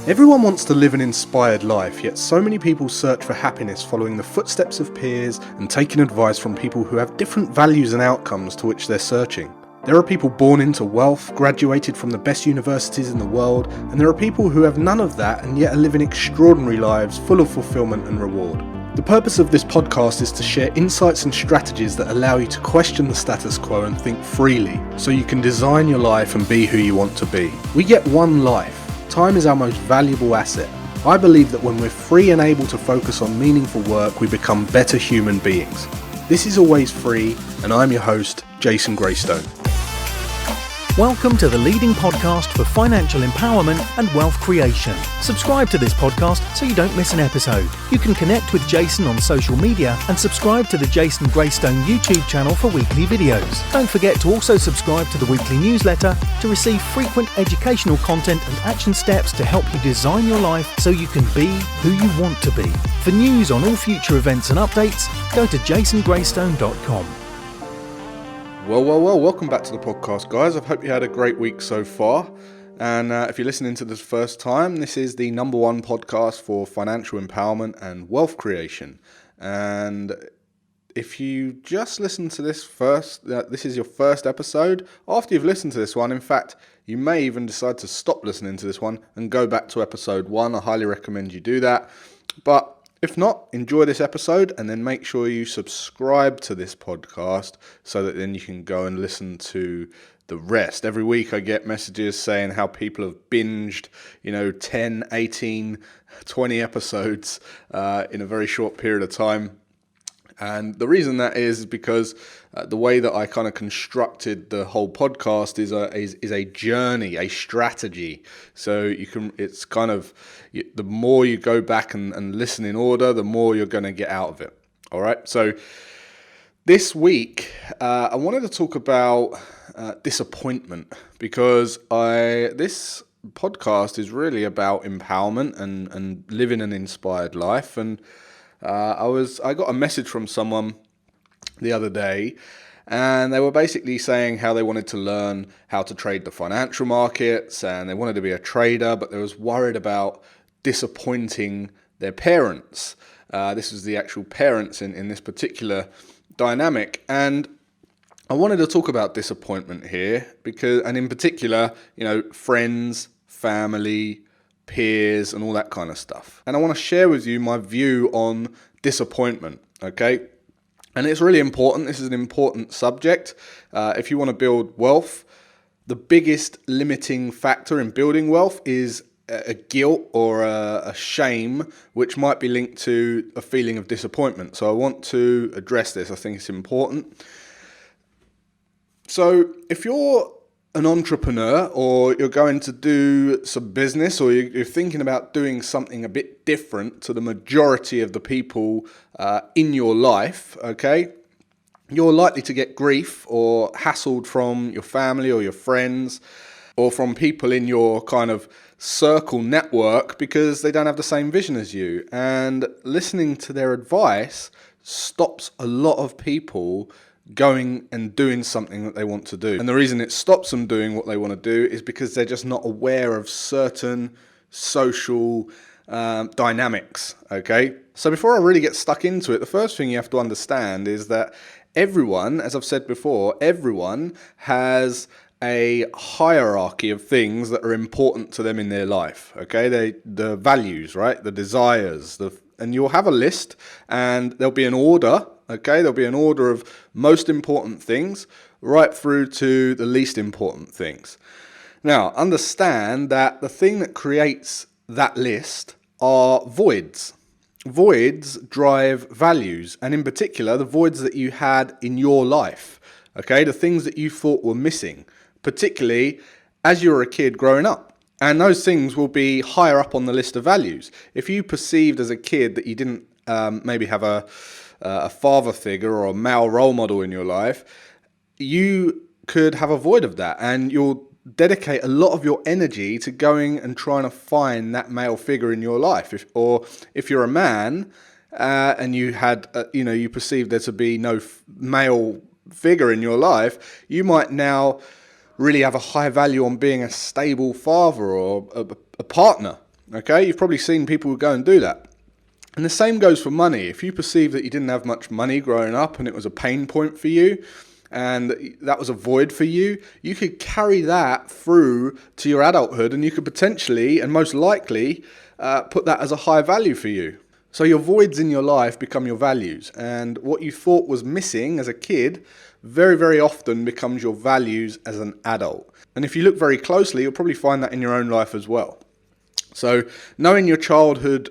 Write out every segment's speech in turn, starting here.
Everyone wants to live an inspired life, yet so many people search for happiness following the footsteps of peers and taking advice from people who have different values and outcomes to which they're searching. There are people born into wealth, graduated from the best universities in the world, and there are people who have none of that and yet are living extraordinary lives full of fulfillment and reward. The purpose of this podcast is to share insights and strategies that allow you to question the status quo and think freely, so you can design your life and be who you want to be. We get one life. Time is our most valuable asset. I believe that when we're free and able to focus on meaningful work, we become better human beings. This is Always Free, and I'm your host, Jason Graystone. Welcome to the leading podcast for financial empowerment and wealth creation. Subscribe to this podcast so you don't miss an episode. You can connect with Jason on social media and subscribe to the Jason Graystone YouTube channel for weekly videos. Don't forget to also subscribe to the weekly newsletter to receive frequent educational content and action steps to help you design your life so you can be who you want to be. For news on all future events and updates, go to jasongraystone.com. Well, welcome back to the podcast, guys. I hope you had a great week so far. And if you're listening to this first time, this is the number one podcast for financial empowerment and wealth creation. And if you just listen to this first, this is your first episode. After you've listened to this one, in fact, you may even decide to stop listening to this one and go back to episode 1. I highly recommend you do that. But if not, enjoy this episode and then make sure you subscribe to this podcast so that then you can go and listen to the rest. Every week I get messages saying how people have binged, 10, 18, 20 episodes in a very short period of time. And the reason that is because the way that I kind of constructed the whole podcast is a journey, a strategy. So it's kind of, the more you go back and listen in order, the more you're going to get out of it. All right. So this week, I wanted to talk about disappointment because this podcast is really about empowerment and living an inspired life. And I got a message from someone the other day, and they were basically saying how they wanted to learn how to trade the financial markets, and they wanted to be a trader, but they was worried about disappointing their parents. This was the actual parents in this particular dynamic, and I wanted to talk about disappointment here and in particular, friends, family, peers, and all that kind of stuff. And I want to share with you my view on disappointment, okay? And it's really important. This is an important subject. If you want to build wealth, the biggest limiting factor in building wealth is a guilt or a shame, which might be linked to a feeling of disappointment. So I want to address this. I think it's important. So if you're an entrepreneur, or you're going to do some business, or you're thinking about doing something a bit different to the majority of the people in your life, okay, you're likely to get grief or hassled from your family or your friends or from people in your kind of circle network because they don't have the same vision as you. And listening to their advice stops a lot of people going and doing something that they want to do. And the reason it stops them doing what they want to do is because they're just not aware of certain social dynamics, okay? So before I really get stuck into it, the first thing you have to understand is that everyone, as I've said before, everyone has a hierarchy of things that are important to them in their life, okay? The values, right? The desires, and you'll have a list and there'll be an order. Okay, there'll be an order of most important things right through to the least important things. Now, understand that the thing that creates that list are voids. Voids drive values, and in particular, the voids that you had in your life. Okay, the things that you thought were missing, particularly as you were a kid growing up. And those things will be higher up on the list of values. If you perceived as a kid that you didn't maybe have a father figure or a male role model in your life, you could have a void of that, and you'll dedicate a lot of your energy to going and trying to find that male figure in your life. If you're a man and you had, you perceived there to be no male figure in your life, you might now really have a high value on being a stable father or a partner. Okay, you've probably seen people who go and do that. And the same goes for money. If you perceive that you didn't have much money growing up and it was a pain point for you, and that was a void for you, you could carry that through to your adulthood, and you could potentially, and most likely, put that as a high value for you. So your voids in your life become your values, and what you thought was missing as a kid very, very often becomes your values as an adult. And if you look very closely, you'll probably find that in your own life as well. So knowing your childhood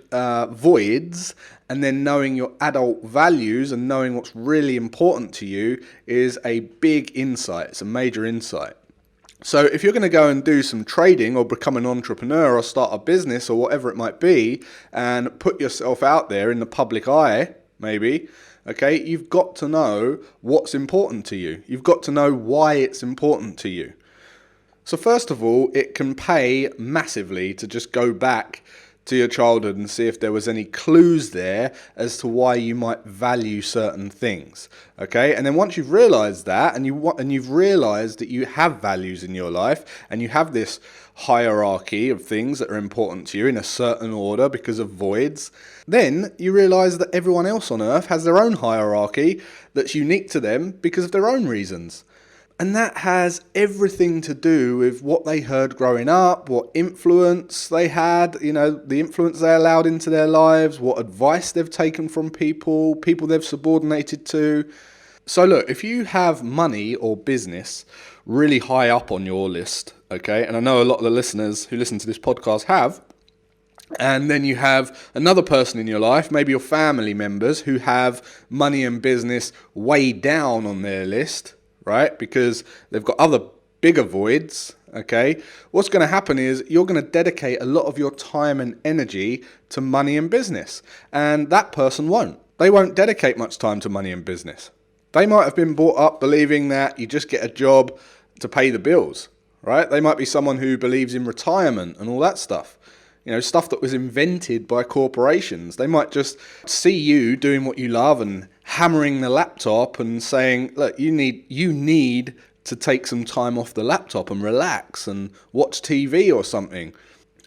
voids and then knowing your adult values and knowing what's really important to you is a big insight. It's a major insight. So if you're going to go and do some trading or become an entrepreneur or start a business or whatever it might be and put yourself out there in the public eye, maybe, okay, you've got to know what's important to you. You've got to know why it's important to you. So first of all, it can pay massively to just go back to your childhood and see if there was any clues there as to why you might value certain things. Okay, and then once you've realized that and you've realized that you have values in your life and you have this hierarchy of things that are important to you in a certain order because of voids, then you realize that everyone else on earth has their own hierarchy that's unique to them because of their own reasons. And that has everything to do with what they heard growing up, what influence they had, the influence they allowed into their lives, what advice they've taken from people they've subordinated to. So look, if you have money or business really high up on your list, okay, and I know a lot of the listeners who listen to this podcast have, and then you have another person in your life, maybe your family members, who have money and business way down on their list, right? Because they've got other bigger voids, okay? What's going to happen is you're going to dedicate a lot of your time and energy to money and business. And that person won't. They won't dedicate much time to money and business. They might have been brought up believing that you just get a job to pay the bills, right? They might be someone who believes in retirement and all that stuff. Stuff that was invented by corporations. They might just see you doing what you love and hammering the laptop and saying, look, you need to take some time off the laptop and relax and watch TV or something.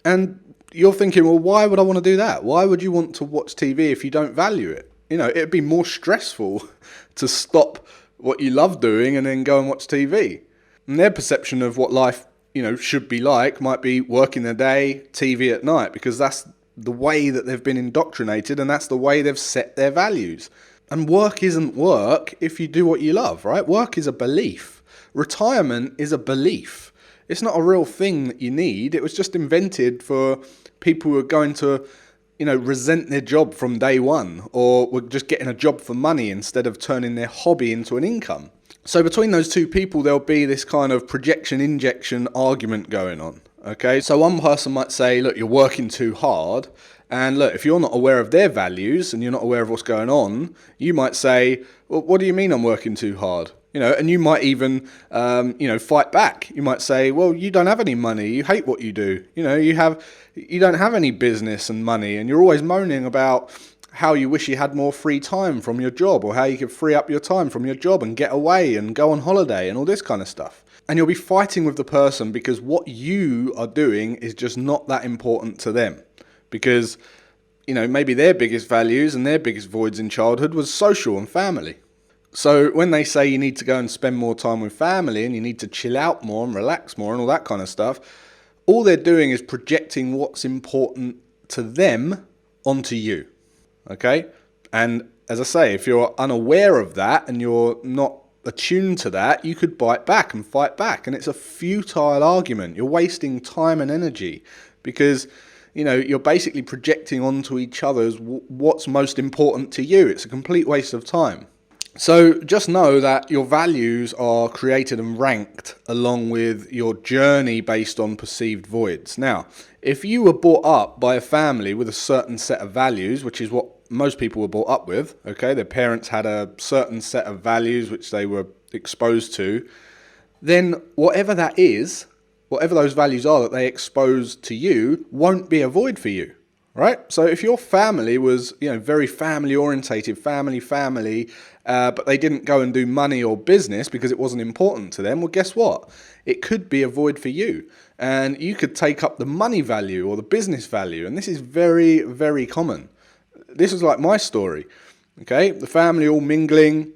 And you're thinking, well, why would I want to do that? Why would you want to watch TV if you don't value it? It'd be more stressful to stop what you love doing and then go and watch TV. And their perception of what life should be like might be work in the day, TV at night, because that's the way that they've been indoctrinated and that's the way they've set their values. And work isn't work if you do what you love, right? Work is a belief. Retirement is a belief. It's not a real thing that you need. It was just invented for people who are going to, resent their job from day one, or were just getting a job for money instead of turning their hobby into an income. So between those two people, there'll be this kind of projection-injection argument going on, okay? So one person might say, look, you're working too hard. And look, if you're not aware of their values and you're not aware of what's going on, you might say, well, what do you mean I'm working too hard? And you might even, fight back. You might say, well, you don't have any money. You hate what you do. You don't have any business and money, and you're always moaning about how you wish you had more free time from your job, or how you could free up your time from your job and get away and go on holiday and all this kind of stuff. And you'll be fighting with the person because what you are doing is just not that important to them. Because, maybe their biggest values and their biggest voids in childhood was social and family. So when they say you need to go and spend more time with family and you need to chill out more and relax more and all that kind of stuff, all they're doing is projecting what's important to them onto you. Okay? And as I say, if you're unaware of that and you're not attuned to that, you could bite back and fight back. And it's a futile argument. You're wasting time and energy because, you're basically projecting onto each other's what's most important to you. It's a complete waste of time. So just know that your values are created and ranked along with your journey based on perceived voids. Now, if you were brought up by a family with a certain set of values, which is what most people were brought up with, okay, their parents had a certain set of values which they were exposed to, then whatever that is, whatever those values are that they exposed to you, won't be a void for you. Right? So if your family was, very family orientated, family, but they didn't go and do money or business because it wasn't important to them, well, guess what? It could be a void for you. And you could take up the money value or the business value. And this is very, very common. This is like my story. Okay, the family all mingling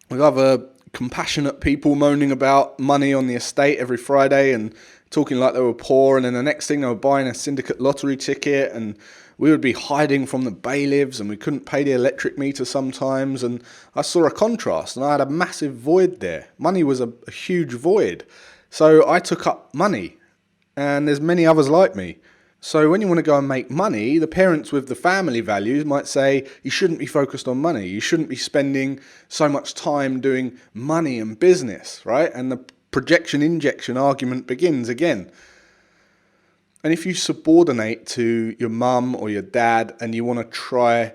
with other compassionate people moaning about money on the estate every Friday and talking like they were poor, and then the next thing they were buying a syndicate lottery ticket, and we would be hiding from the bailiffs and we couldn't pay the electric meter sometimes. And I saw a contrast and I had a massive void there. Money was a huge void. So I took up money, and there's many others like me. So when you want to go and make money, the parents with the family values might say you shouldn't be focused on money. You shouldn't be spending so much time doing money and business, right? And the projection injection argument begins again. And if you subordinate to your mum or your dad and you want to try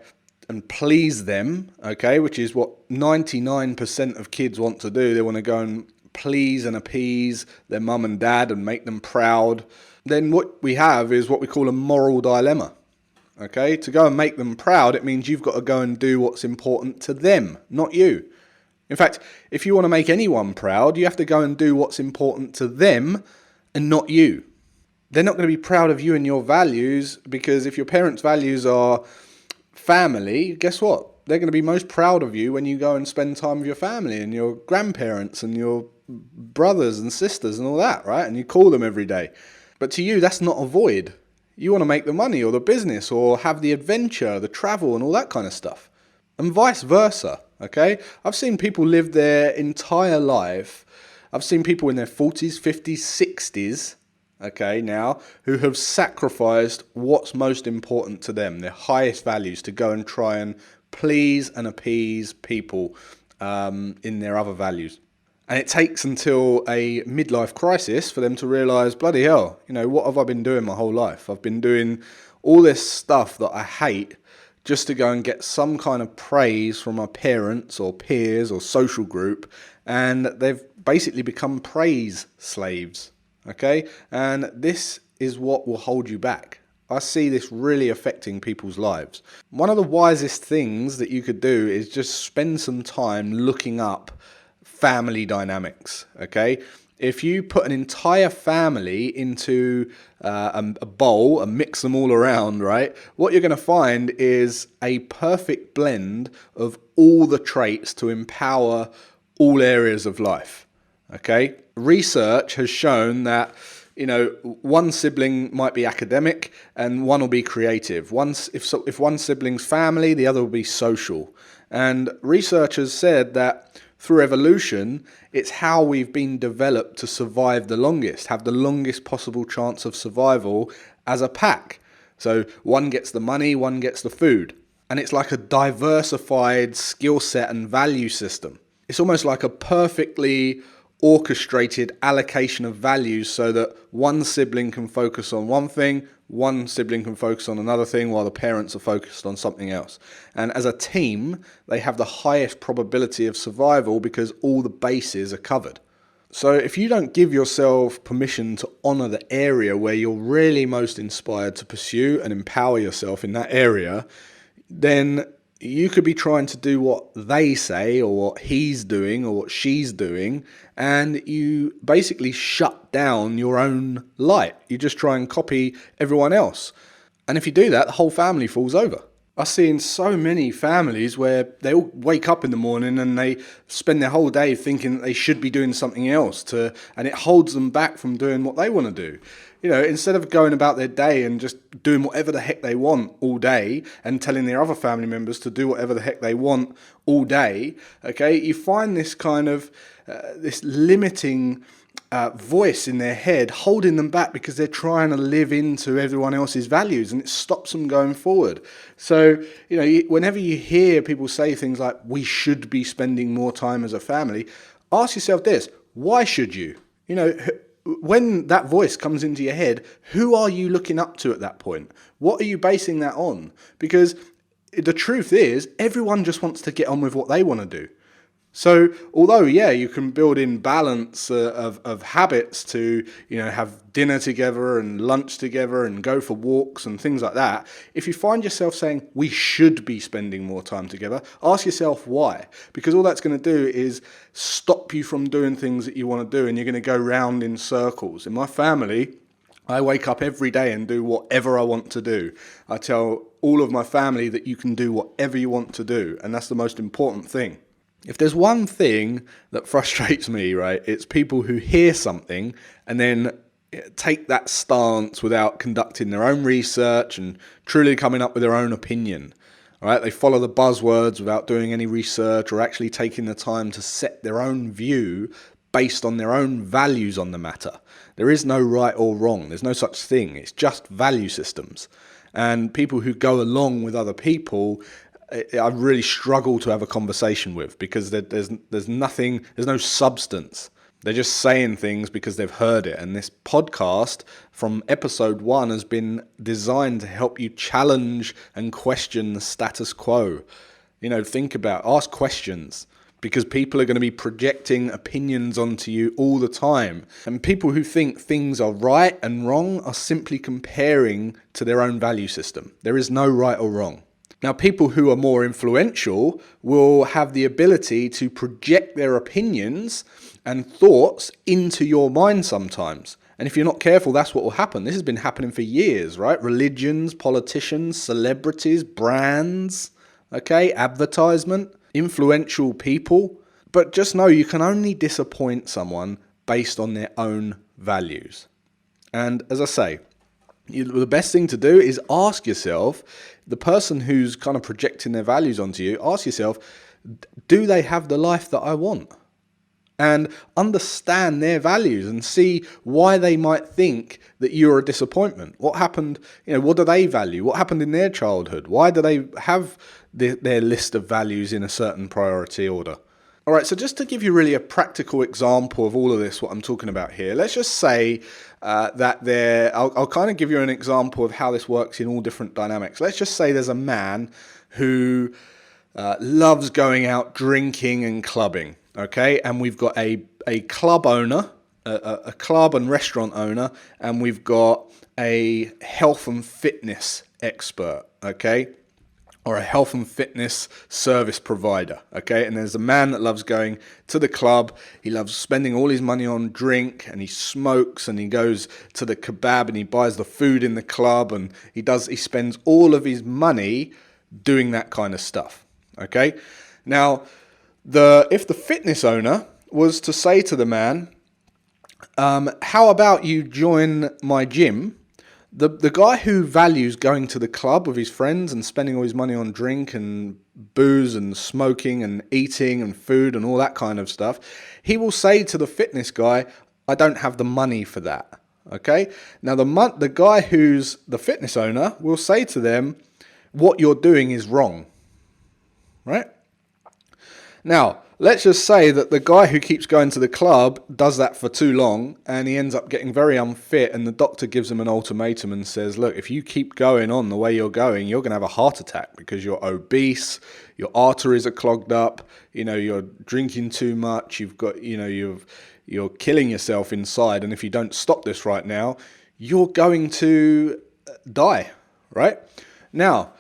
and please them, okay, which is what 99% of kids want to do. They want to go and please and appease their mum and dad and make them proud. Then what we have is what we call a moral dilemma. Okay, to go and make them proud, it means you've got to go and do what's important to them, not you. In fact, if you want to make anyone proud, you have to go and do what's important to them and not you. They're not going to be proud of you and your values, because if your parents' values are family, guess what? They're going to be most proud of you when you go and spend time with your family and your grandparents and your brothers and sisters and all that, right? And you call them every day. But to you, that's not a void. You want to make the money or the business or have the adventure, the travel and all that kind of stuff. And vice versa, okay? I've seen people live their entire life. I've seen people in their 40s, 50s, 60s, okay, now, who have sacrificed what's most important to them, their highest values, to go and try and please and appease people in their other values. And it takes until a midlife crisis for them to realise, bloody hell, what have I been doing my whole life? I've been doing all this stuff that I hate just to go and get some kind of praise from my parents or peers or social group, and they've basically become praise slaves, okay? And this is what will hold you back. I see this really affecting people's lives. One of the wisest things that you could do is just spend some time looking up family dynamics, okay? If you put an entire family into a bowl and mix them all around, right, what you're going to find is a perfect blend of all the traits to empower all areas of life, okay? Research has shown that, one sibling might be academic and one will be creative. If one sibling's family, the other will be social. And research has said that through evolution, it's how we've been developed to survive the longest, have the longest possible chance of survival as a pack. So one gets the money, one gets the food. And it's like a diversified skill set and value system. It's almost like a perfectly orchestrated allocation of values so that one sibling can focus on one thing, one sibling can focus on another thing while the parents are focused on something else. And as a team, they have the highest probability of survival because all the bases are covered. So if you don't give yourself permission to honour the area where you're really most inspired to pursue and empower yourself in that area, then you could be trying to do what they say or what he's doing or what she's doing, and you basically shut down your own light. You just try and copy everyone else. And if you do that, the whole family falls over. I see in so many families where they all wake up in the morning and they spend their whole day thinking that they should be doing something else, and it holds them back from doing what they want to do. Instead of going about their day and just doing whatever the heck they want all day and telling their other family members to do whatever the heck they want all day, okay, you find this kind of, this limiting voice in their head holding them back because they're trying to live into everyone else's values, and it stops them going forward. So, whenever you hear people say things like, we should be spending more time as a family, ask yourself this: why should you? When that voice comes into your head, who are you looking up to at that point? What are you basing that on? Because the truth is, everyone just wants to get on with what they want to do. So, although, yeah, you can build in balance of habits to, have dinner together and lunch together and go for walks and things like that, if you find yourself saying, we should be spending more time together, ask yourself why. Because all that's going to do is stop you from doing things that you want to do, and you're going to go round in circles. In my family, I wake up every day and do whatever I want to do. I tell all of my family that you can do whatever you want to do, and that's the most important thing. If there's one thing that frustrates me, right, it's people who hear something and then take that stance without conducting their own research and truly coming up with their own opinion. All right, they follow the buzzwords without doing any research or actually taking the time to set their own view based on their own values on the matter. There is no right or wrong. There's no such thing. It's just value systems. And people who go along with other people, I really struggle to have a conversation with, because there's no substance. They're just saying things because they've heard it. And this podcast from episode 1 has been designed to help you challenge and question the status quo. Ask questions, because people are going to be projecting opinions onto you all the time. And people who think things are right and wrong are simply comparing to their own value system. There is no right or wrong. Now, people who are more influential will have the ability to project their opinions and thoughts into your mind sometimes. And if you're not careful, that's what will happen. This has been happening for years, right? Religions, politicians, celebrities, brands, advertisement, influential people. But just know you can only disappoint someone based on their own values. And as I say, the best thing to do is ask yourself, the person who's kind of projecting their values onto you, ask yourself, do they have the life that I want? And understand their values and see why they might think that you're a disappointment. What happened, what do they value? What happened in their childhood? Why do they have their list of values in a certain priority order? All right, so just to give you really a practical example of all of this, what I'm talking about here, let's just say I'll kind of give you an example of how this works in all different dynamics. Let's just say there's a man who loves going out drinking and clubbing, okay? And we've got a club owner, a club and restaurant owner, and we've got a health and fitness expert, okay? Or a health and fitness service provider, okay? And there's a man that loves going to the club. He loves spending all his money on drink, and he smokes, and he goes to the kebab, and he buys the food in the club, and he spends all of his money doing that kind of stuff, okay? Now, if the fitness owner was to say to the man, how about you join my gym? The guy who values going to the club with his friends and spending all his money on drink and booze and smoking and eating and food and all that kind of stuff, he will say to the fitness guy, I don't have the money for that. Okay? Now, the guy who's the fitness owner will say to them, what you're doing is wrong. Right? Now, let's just say that the guy who keeps going to the club does that for too long, and he ends up getting very unfit, and the doctor gives him an ultimatum and says, look, if you keep going on the way you're going, you're going to have a heart attack because you're obese, your arteries are clogged up, you're drinking too much, you're killing yourself inside, and if you don't stop this right now, you're going to die, right? Now,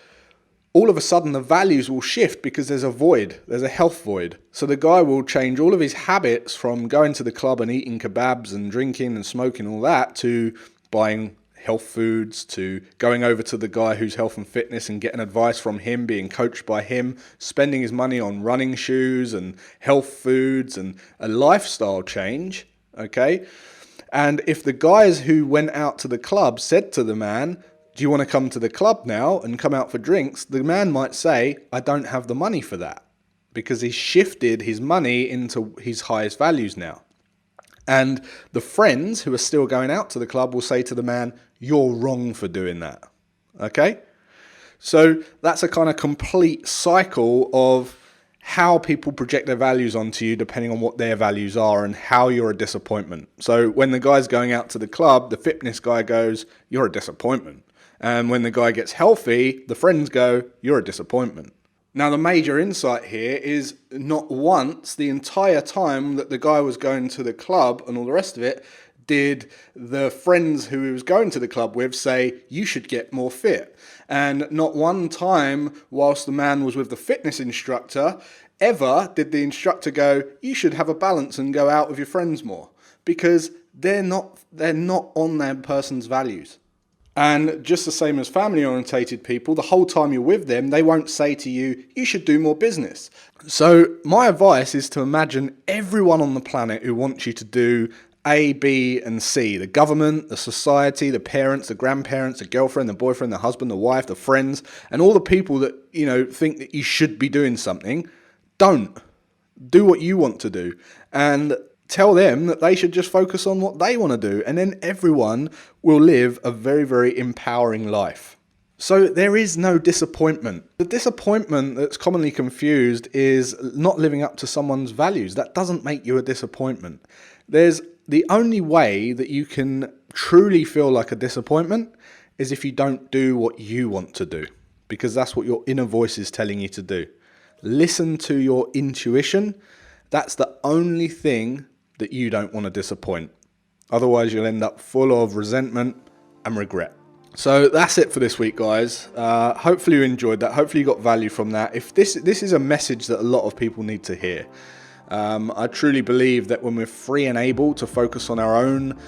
all of a sudden the values will shift because there's a health void. So the guy will change all of his habits from going to the club and eating kebabs and drinking and smoking all that to buying health foods, to going over to the guy who's health and fitness and getting advice from him, being coached by him, spending his money on running shoes and health foods and a lifestyle change, okay? And if the guys who went out to the club said to the man, do you want to come to the club now and come out for drinks? The man might say, I don't have the money for that, because he's shifted his money into his highest values now. And the friends who are still going out to the club will say to the man, you're wrong for doing that. Okay? So that's a kind of complete cycle of how people project their values onto you depending on what their values are and how you're a disappointment. So when the guy's going out to the club, the fitness guy goes, you're a disappointment. And when the guy gets healthy, the friends go, you're a disappointment. Now, the major insight here is not once the entire time that the guy was going to the club and all the rest of it, did the friends who he was going to the club with say, you should get more fit. And not one time whilst the man was with the fitness instructor, ever did the instructor go, you should have a balance and go out with your friends more. Because they're not on their person's values. And just the same as family orientated people, the whole time you're with them, they won't say to you, you should do more business. So my advice is to imagine everyone on the planet who wants you to do A, B, and C. The government, the society, the parents, the grandparents, the girlfriend, the boyfriend, the husband, the wife, the friends, and all the people that, think that you should be doing something. Don't. Do what you want to do. And tell them that they should just focus on what they want to do, and then everyone will live a very, very empowering life. So there is no disappointment. The disappointment that's commonly confused is not living up to someone's values. That doesn't make you a disappointment. There's the only way that you can truly feel like a disappointment is if you don't do what you want to do, because that's what your inner voice is telling you to do. Listen to your intuition. That's the only thing that you don't want to disappoint. Otherwise, you'll end up full of resentment and regret. So that's it for this week, guys. Hopefully you enjoyed that. Hopefully you got value from that. If this is a message that a lot of people need to hear. I truly believe that when we're free and able to focus on our own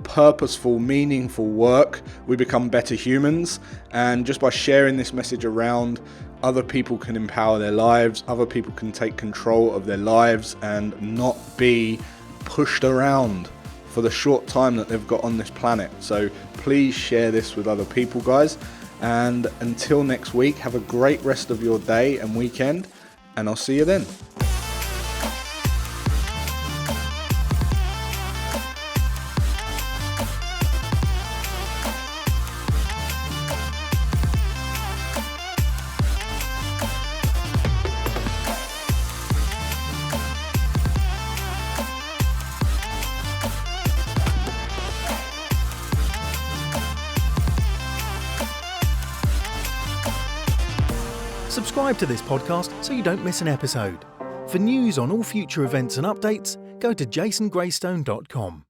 purposeful, meaningful work, we become better humans. And just by sharing this message around, other people can empower their lives. Other people can take control of their lives and not be pushed around for the short time that they've got on this planet. So please share this with other people, guys. And until next week, have a great rest of your day and weekend, and I'll see you then. Subscribe to this podcast so you don't miss an episode. For news on all future events and updates, go to jasongraystone.com.